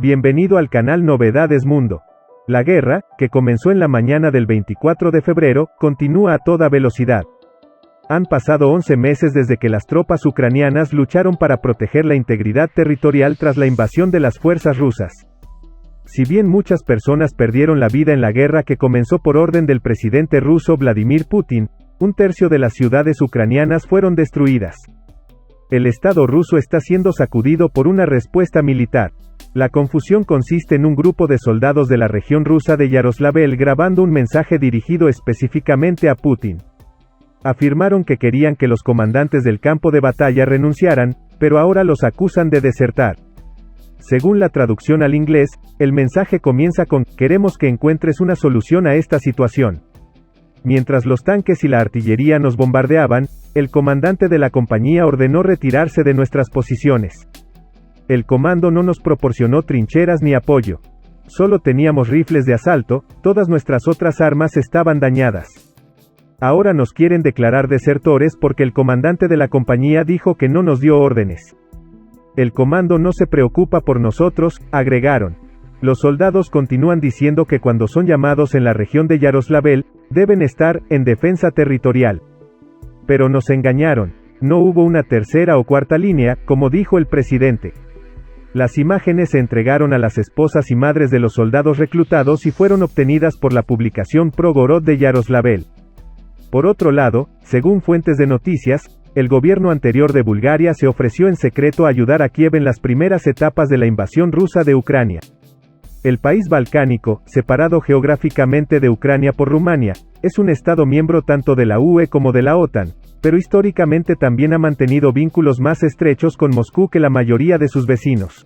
Bienvenido al canal Novedades Mundo. La guerra, que comenzó en la mañana del 24 de febrero, continúa a toda velocidad. Han pasado 11 meses desde que las tropas ucranianas lucharon para proteger la integridad territorial tras la invasión de las fuerzas rusas. Si bien muchas personas perdieron la vida en la guerra que comenzó por orden del presidente ruso Vladimir Putin, un tercio de las ciudades ucranianas fueron destruidas. El Estado ruso está siendo sacudido por una respuesta militar. La confusión consiste en un grupo de soldados de la región rusa de Yaroslavl grabando un mensaje dirigido específicamente a Putin. Afirmaron que querían que los comandantes del campo de batalla renunciaran, pero ahora los acusan de desertar. Según la traducción al inglés, el mensaje comienza con: "Queremos que encuentres una solución a esta situación". Mientras los tanques y la artillería nos bombardeaban, el comandante de la compañía ordenó retirarse de nuestras posiciones. El comando no nos proporcionó trincheras ni apoyo. Solo teníamos rifles de asalto, todas nuestras otras armas estaban dañadas. Ahora nos quieren declarar desertores porque el comandante de la compañía dijo que no nos dio órdenes. El comando no se preocupa por nosotros, agregaron. Los soldados continúan diciendo que cuando son llamados en la región de Yaroslavl, deben estar en defensa territorial. Pero nos engañaron. No hubo una tercera o cuarta línea, como dijo el presidente. Las imágenes se entregaron a las esposas y madres de los soldados reclutados y fueron obtenidas por la publicación Pro-Gorod de Yaroslavl. Por otro lado, según fuentes de noticias, el gobierno anterior de Bulgaria se ofreció en secreto a ayudar a Kiev en las primeras etapas de la invasión rusa de Ucrania. El país balcánico, separado geográficamente de Ucrania por Rumania, es un estado miembro tanto de la UE como de la OTAN, pero históricamente también ha mantenido vínculos más estrechos con Moscú que la mayoría de sus vecinos.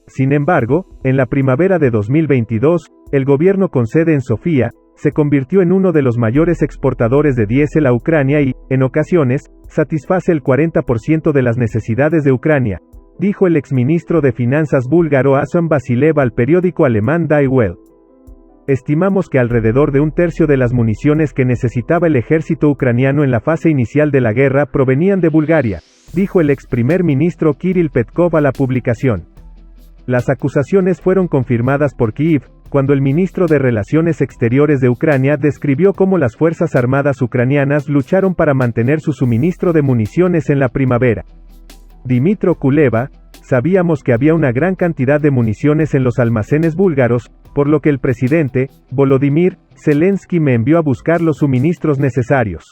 Sin embargo, en la primavera de 2022, el gobierno con sede en Sofía, se convirtió en uno de los mayores exportadores de diésel a Ucrania y, en ocasiones, satisface el 40% de las necesidades de Ucrania, dijo el exministro de Finanzas búlgaro Hasan Vasilev al periódico alemán Die Welt. Estimamos que alrededor de un tercio de las municiones que necesitaba el ejército ucraniano en la fase inicial de la guerra provenían de Bulgaria, dijo el ex primer ministro Kirill Petkov a la publicación. Las acusaciones fueron confirmadas por Kyiv, cuando el ministro de Relaciones Exteriores de Ucrania describió cómo las fuerzas armadas ucranianas lucharon para mantener su suministro de municiones en la primavera. Dmytro Kuleba: sabíamos que había una gran cantidad de municiones en los almacenes búlgaros, por lo que el presidente, Volodymyr Zelensky, me envió a buscar los suministros necesarios.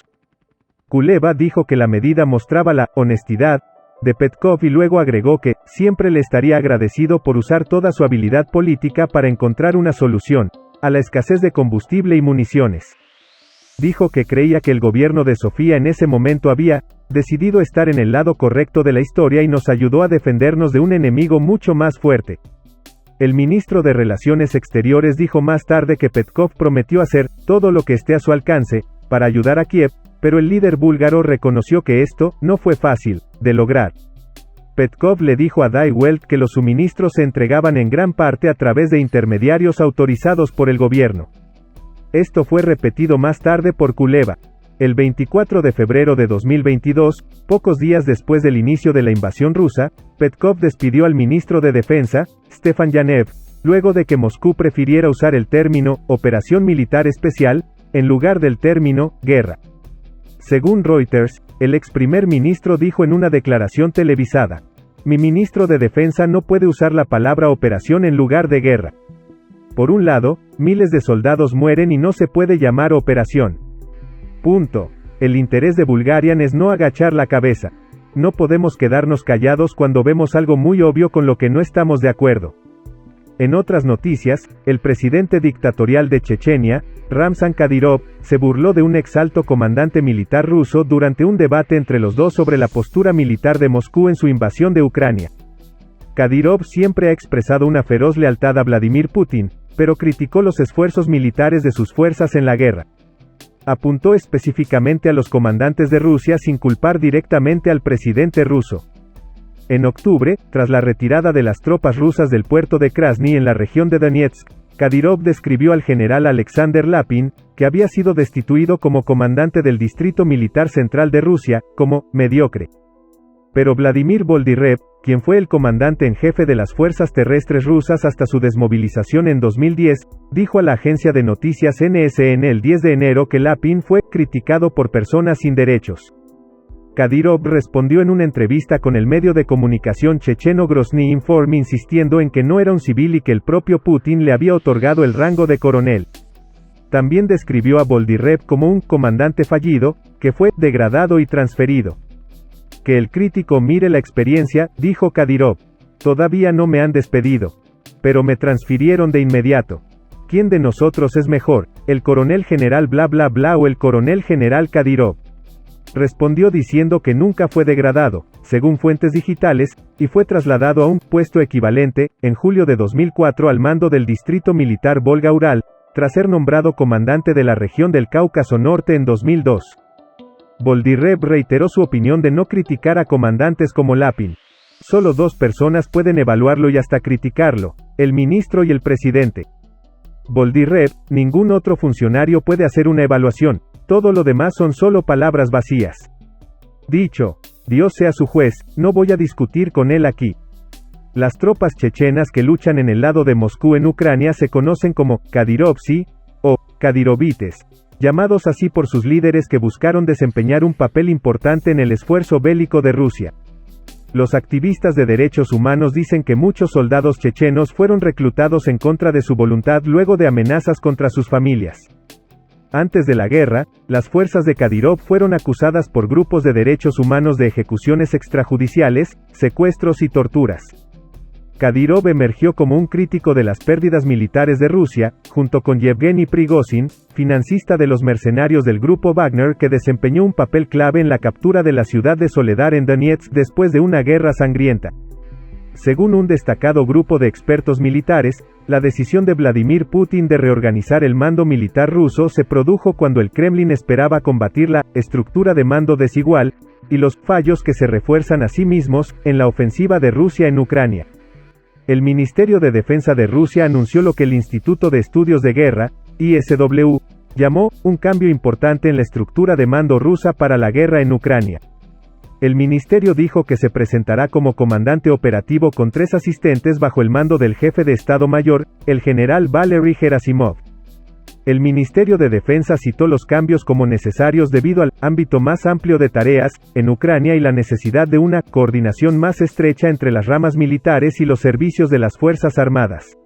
Kuleba dijo que la medida mostraba la honestidad de Petkov y luego agregó que siempre le estaría agradecido por usar toda su habilidad política para encontrar una solución a la escasez de combustible y municiones. Dijo que creía que el gobierno de Sofía en ese momento había decidido estar en el lado correcto de la historia y nos ayudó a defendernos de un enemigo mucho más fuerte. El ministro de Relaciones Exteriores dijo más tarde que Petkov prometió hacer todo lo que esté a su alcance para ayudar a Kiev, pero el líder búlgaro reconoció que esto no fue fácil de lograr. Petkov le dijo a Die Welt que los suministros se entregaban en gran parte a través de intermediarios autorizados por el gobierno. Esto fue repetido más tarde por Kuleba. El 24 de febrero de 2022, pocos días después del inicio de la invasión rusa, Petkov despidió al ministro de Defensa, Stefan Yanev, luego de que Moscú prefiriera usar el término «operación militar especial», en lugar del término «guerra». Según Reuters, el ex primer ministro dijo en una declaración televisada: «Mi ministro de Defensa no puede usar la palabra operación en lugar de guerra. Por un lado, miles de soldados mueren y no se puede llamar operación. Punto. El interés de Bulgaria es no agachar la cabeza. No podemos quedarnos callados cuando vemos algo muy obvio con lo que no estamos de acuerdo». En otras noticias, el presidente dictatorial de Chechenia, Ramzan Kadyrov, se burló de un ex alto comandante militar ruso durante un debate entre los dos sobre la postura militar de Moscú en su invasión de Ucrania. Kadyrov siempre ha expresado una feroz lealtad a Vladimir Putin, pero criticó los esfuerzos militares de sus fuerzas en la guerra. Apuntó específicamente a los comandantes de Rusia sin culpar directamente al presidente ruso. En octubre, tras la retirada de las tropas rusas del puerto de Krasny en la región de Donetsk, Kadyrov describió al general Alexander Lapin, que había sido destituido como comandante del Distrito Militar Central de Rusia, como mediocre. Pero Vladimir Boldyrev, quien fue el comandante en jefe de las fuerzas terrestres rusas hasta su desmovilización en 2010, dijo a la agencia de noticias NSN el 10 de enero que Lapin fue criticado por personas sin derechos. Kadyrov respondió en una entrevista con el medio de comunicación checheno Grozny Inform insistiendo en que no era un civil y que el propio Putin le había otorgado el rango de coronel. También describió a Boldyrev como un comandante fallido, que fue degradado y transferido. Que el crítico mire la experiencia, dijo Kadyrov. Todavía no me han despedido. Pero me transfirieron de inmediato. ¿Quién de nosotros es mejor, el coronel general bla bla bla o el coronel general Kadyrov? Respondió diciendo que nunca fue degradado, según fuentes digitales, y fue trasladado a un puesto equivalente, en julio de 2004 al mando del distrito militar Volga-Ural, tras ser nombrado comandante de la región del Cáucaso Norte en 2002. Boldyrev reiteró su opinión de no criticar a comandantes como Lapin. Solo dos personas pueden evaluarlo y hasta criticarlo, el ministro y el presidente. Boldyrev, ningún otro funcionario puede hacer una evaluación, todo lo demás son solo palabras vacías. Dicho, Dios sea su juez, no voy a discutir con él aquí. Las tropas chechenas que luchan en el lado de Moscú en Ucrania se conocen como Kadyrovtsi o Kadyrovites, llamados así por sus líderes que buscaron desempeñar un papel importante en el esfuerzo bélico de Rusia. Los activistas de derechos humanos dicen que muchos soldados chechenos fueron reclutados en contra de su voluntad luego de amenazas contra sus familias. Antes de la guerra, las fuerzas de Kadyrov fueron acusadas por grupos de derechos humanos de ejecuciones extrajudiciales, secuestros y torturas. Kadyrov emergió como un crítico de las pérdidas militares de Rusia, junto con Yevgeny Prigozhin, financista de los mercenarios del grupo Wagner que desempeñó un papel clave en la captura de la ciudad de Soledar en Donetsk después de una guerra sangrienta. Según un destacado grupo de expertos militares, la decisión de Vladimir Putin de reorganizar el mando militar ruso se produjo cuando el Kremlin esperaba combatir la estructura de mando desigual y los fallos que se refuerzan a sí mismos en la ofensiva de Rusia en Ucrania. El Ministerio de Defensa de Rusia anunció lo que el Instituto de Estudios de Guerra, ISW, llamó un cambio importante en la estructura de mando rusa para la guerra en Ucrania. El ministerio dijo que se presentará como comandante operativo con 3 asistentes bajo el mando del jefe de Estado Mayor, el general Valery Gerasimov. El Ministerio de Defensa citó los cambios como necesarios debido al ámbito más amplio de tareas en Ucrania y la necesidad de una coordinación más estrecha entre las ramas militares y los servicios de las Fuerzas Armadas.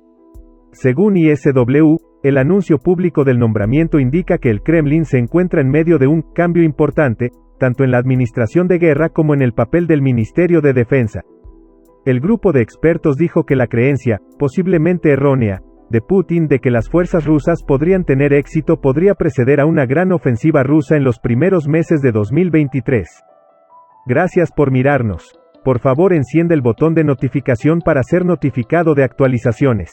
Según ISW, el anuncio público del nombramiento indica que el Kremlin se encuentra en medio de un cambio importante, tanto en la administración de guerra como en el papel del Ministerio de Defensa. El grupo de expertos dijo que la creencia, posiblemente errónea, de Putin de que las fuerzas rusas podrían tener éxito podría preceder a una gran ofensiva rusa en los primeros meses de 2023. Gracias por mirarnos. Por favor enciende el botón de notificación para ser notificado de actualizaciones.